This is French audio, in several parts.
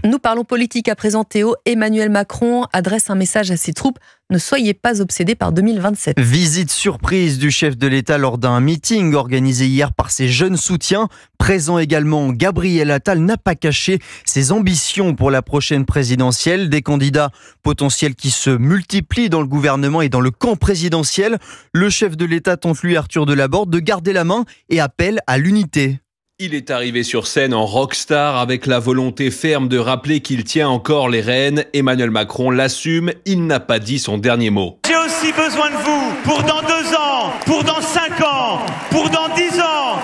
Nous parlons politique à présent, Théo. Emmanuel Macron adresse un message à ses troupes. Ne soyez pas obsédés par 2027. Visite surprise du chef de l'État lors d'un meeting organisé hier par ses jeunes soutiens. Présent également, Gabriel Attal n'a pas caché ses ambitions pour la prochaine présidentielle. Des candidats potentiels qui se multiplient dans le gouvernement et dans le camp présidentiel. Le chef de l'État tente lui, Arthur Delaborde, de garder la main et appelle à l'unité. Il est arrivé sur scène en rockstar avec la volonté ferme de rappeler qu'il tient encore les rênes. Emmanuel Macron l'assume, il n'a pas dit son dernier mot. J'ai aussi besoin de vous pour dans 2 ans, pour dans 5 ans, pour dans 10 ans,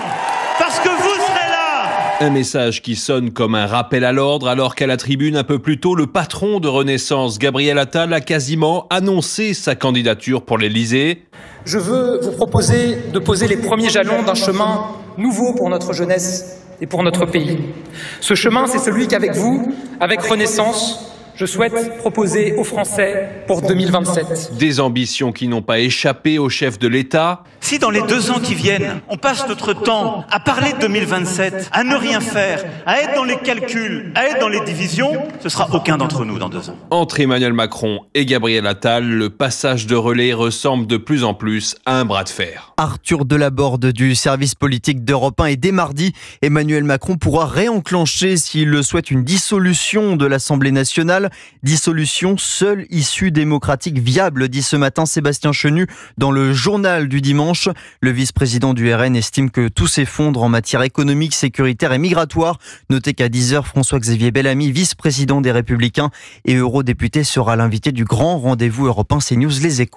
parce que vous serez là. Un message qui sonne comme un rappel à l'ordre alors qu'à la tribune un peu plus tôt, le patron de Renaissance, Gabriel Attal, a quasiment annoncé sa candidature pour l'Élysée. Je veux vous proposer de poser les premiers jalons d'un chemin nouveau pour notre jeunesse et pour notre pays. Ce chemin, c'est celui qu'avec vous, avec Renaissance, je souhaite proposer aux Français pour 2027. Des ambitions qui n'ont pas échappé au chef de l'État. Si dans les 2 ans qui viennent, on passe notre temps à parler de 2027, à ne rien faire, à être dans les calculs, à être dans les divisions, ce sera aucun d'entre nous dans 2 ans. Entre Emmanuel Macron et Gabriel Attal, le passage de relais ressemble de plus en plus à un bras de fer. Arthur Delaborde du service politique d'Europe 1 et dès mardi, Emmanuel Macron pourra réenclencher s'il le souhaite une dissolution de l'Assemblée nationale. Dissolution seule issue démocratique viable, dit ce matin Sébastien Chenu dans le journal du dimanche. Le vice-président du RN estime que tout s'effondre en matière économique, sécuritaire et migratoire. Notez qu'à 10h, François-Xavier Bellamy, vice-président des Républicains et eurodéputé, sera l'invité du grand rendez-vous européen CNews Les Échos.